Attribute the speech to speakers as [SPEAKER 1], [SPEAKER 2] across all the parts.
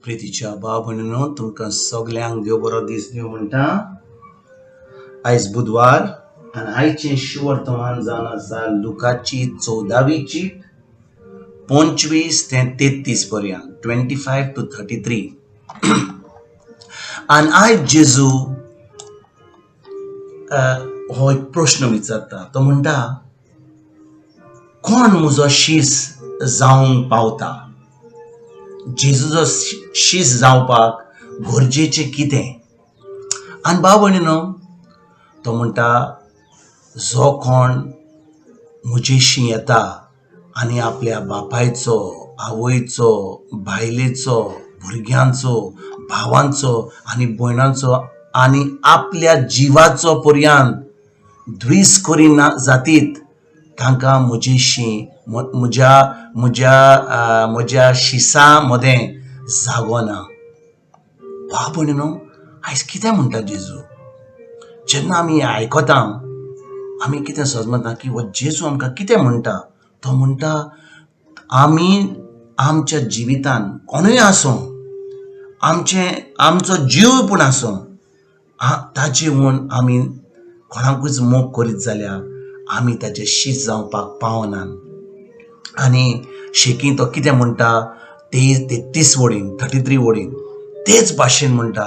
[SPEAKER 1] प्रितीच्या भाव भयणीनो, तुमकां सगल्यांक देव बरो दीस दिवं म्हणटा. आयज बुधवार आनी आयचें शुभ वर्तमान जावन आसा लुकाची 14वी चीट 25 ते 33 पर्यंत 25 to 33. आनी आयज जेजू हो एक प्रश्न विचारता. तो म्हणटा, कोण म्हजो शीस जावंक पावता? जेजूचो शीस जावपाक गरजेचें कितें? आनी भाव भयणीनो, तो म्हणटा, जो कोण म्हजेशी येता आनी आपल्या बापायचो, आवयचो, बायलेचो, भुरग्यांचो, भावांचो आनी भयणांचो आनी आपल्या जिवाचो पर्यंत द्वेष करिना जातीत, तांकां म्हजेशी म्हज्या शिसा मदें जागो ना. भाव भयणीनो, आयज कितें म्हणटा जेजू? जेन्ना आमी आयकता, आमी कितें समजता की हो जेजू आमकां कितें म्हणटा? तो म्हणटा, आमी आमच्या जिवितान कोणूय आसूं, आमचो जीव पूण आसूं, ताचे म्हूण आमी कोणाकूच मोग करीत जाल्यार आमी ताचे शीस जावपाक पावनात. आनी शेकी तो कितें म्हणटा 33 वडीन 33 वडीन तेच भाशेन म्हणटा,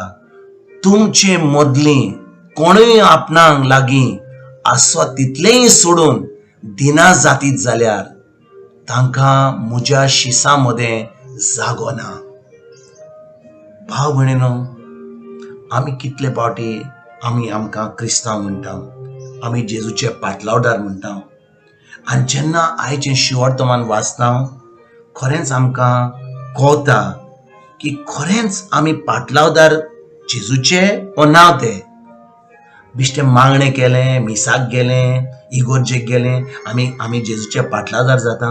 [SPEAKER 1] तुमचे मदलीं कोणूय आपणाक लागीं आसो तितलेंय सोडून दिना जातीत जाल्यार तांकां म्हज्या शिसा मदें जागो ना. भाव भयणीनो, आमी कितले फावटी आमकां क्रिस्तांव म्हणटा, आमी जेजूचे पाटलावदार म्हणटा. आनी जेन्ना आयचें शिवर्तमान वाचता, खरेंच आमकां कळटा की खरेंच आमी पाटलावदार जेजूचे ओ ना ते. बिश्टें मागणें केलें, मिसाक गेलें, इगोर्जेक गेलें, आमी जेजूचे पाटलावदार जाता.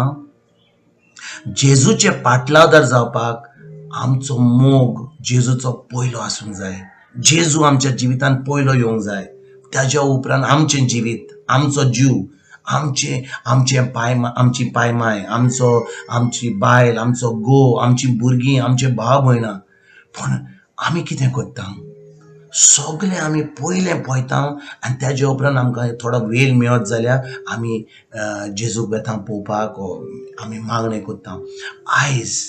[SPEAKER 1] जेजूचे पाटलावदार जावपाक आमचो मोग जेजूचो पयलो आसूंक जाय. जेजू आमच्या जिवितान पयलो येवंक जाय. ताज्या उपरांत आमचें जिवीत, आमचो जीव, आमची पायमाय, आमची बायल, आमचो घोव, आमची भुरगीं, आमचे भाव भयणां. पूण आमी कितें करता? सगळें आमी पयलें पळयता आनी ताज्या उपरांत आमकां थोडो वेळ मेळत जाल्यार आमी जेजूक येता पळोवपाक आमी मागणें करता. आयज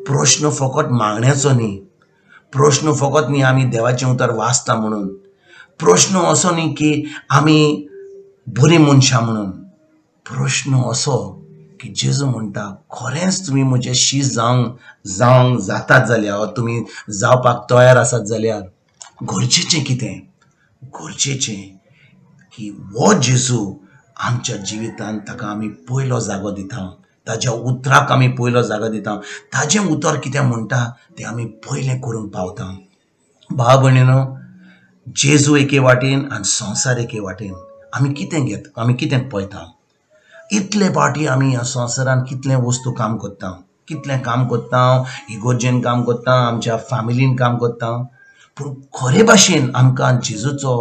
[SPEAKER 1] प्रश्न फकत मागण्याचो न्ही, प्रश्न फकत न्ही आमी देवाचें उतर वाचता म्हणून, प्रश्न असो न्ही की आमी बरीं मनशां म्हणून. प्रश्न असो की जेजू म्हणटा, खरेंच तुमी म्हजें शीस जावंक जातात जाल्यार, तुमी जावपाक तयार आसात जाल्यार गरजेचें कितें? गरजेचें की हो जेजू आमच्या जिवितान ताका आमी पयलो जागो दिता, ताज्या उतराक आमी पयलो जागो दिता. ताजें उतर कितें म्हणटा तें आमी पयलें करूंक पावता. भाव भयणीनो, जेजू एके वाटेन आनी संवसार एके वाटेन. आमी कितें पळयता? इतले फावटी आमी ह्या संवसारान कितले वस्तू काम करता, इगोर्जेन काम करता, आमच्या फॅमिलीन काम करता. पूण खरे भाशेन आमकां जेजूचो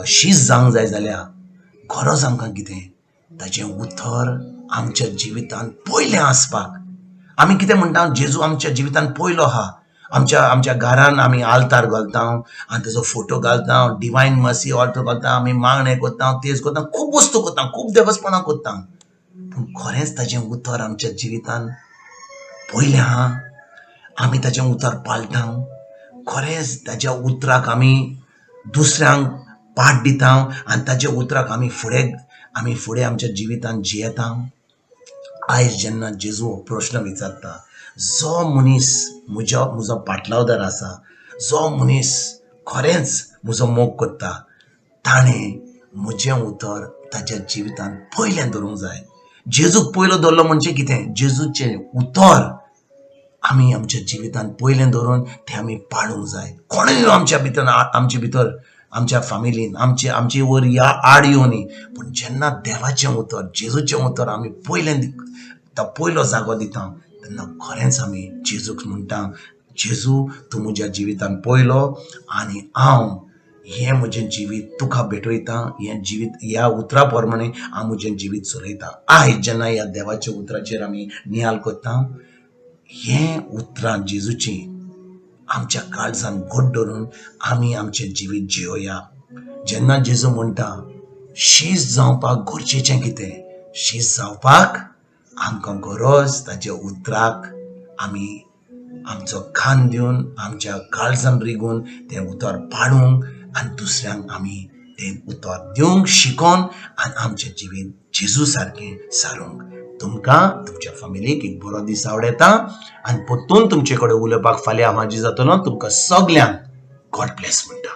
[SPEAKER 1] शीस जावंक जाय जाल्यार गरज आमकां कितें? ताजें उतर आमच्या जिवितान पयलें आसपाक. आमी कितें म्हणटा? जेजू आमच्या जिवितान पयलो आहा. आमच्या घरान आमी आल्तार घालता आनी ताजो फोटो घालता, डिवायन मर्सी ऑल्टर घालता, आमी मागणें करता, तेच करता, खूब वस्तू करता, खूब देवस्थानां करता. पूण खरेंच ताजें उतर आमच्या जिवितान पयलें आहा? आमी ताजें उतर पाळटा? खरेंच ताज्या उतराक आमी दुसऱ्यांक पाठ दिता आनी ताज्या उतराक आमी फुडें आमच्या जिवितान जियेता? आयज जेन्ना जेजू हो प्रश्न विचारता, जो मनीस म्हजो पाटलावदार आसा, जो मनीस खरेंच म्हजो मोग करता, ताणें म्हजें उतर ताच्या जिवितान पयलें धरूंक जाय. जेजूक पयलो धरलो म्हणजे कितें? जेजूचें उतर आमी आमच्या जिवितान पयलें धरून तें आमी पाळूंक जाय. कोणूय आमच्या भितर आमच्या फॅमिलीन आमचे वर आड येवं न्ही, पूण जेन्ना देवाचें उतर, जेजूचें उतर आमी पयलो जागो दिता, तेन्ना खरेंच आमी जेजूक म्हणटा, जेजू तूं म्हज्या जिवितान पयलो आनी हांव हें म्हजें जिवीत तुका भेटयता. हें जिवीत ह्या उतरा प्रमाणे हांव म्हजें जिवीत चलयता. आयज जेन्ना ह्या देवाच्या उतराचेर आमी नियाल करता, हे उतरां जेजूची आमच्या काळजान घोट धरून आमी आमचें जिवीत जियोया. जेन्ना जेजू म्हणटा शीस जावपाक गरजेचें कितें, शीस जावपाक आमकां गरज ताच्या उतराक आमी आमचो कान दिवन आमच्या काळजान रिगून तें उतर पाडूंक आनी दुसऱ्यांक आमी तें उतर दिवंक शिकोवन आनी आमचें जिवीत जेजू सारकें सारूंक. तुमकां तुमच्या फॅमिलीक एक बरो दीस आवडेता आनी परतून तुमचे कडेन उलोवपाक फाल्यां हांव हाजीर जातलो. तुमकां सगल्यांक गॉड ब्लेस म्हणटा.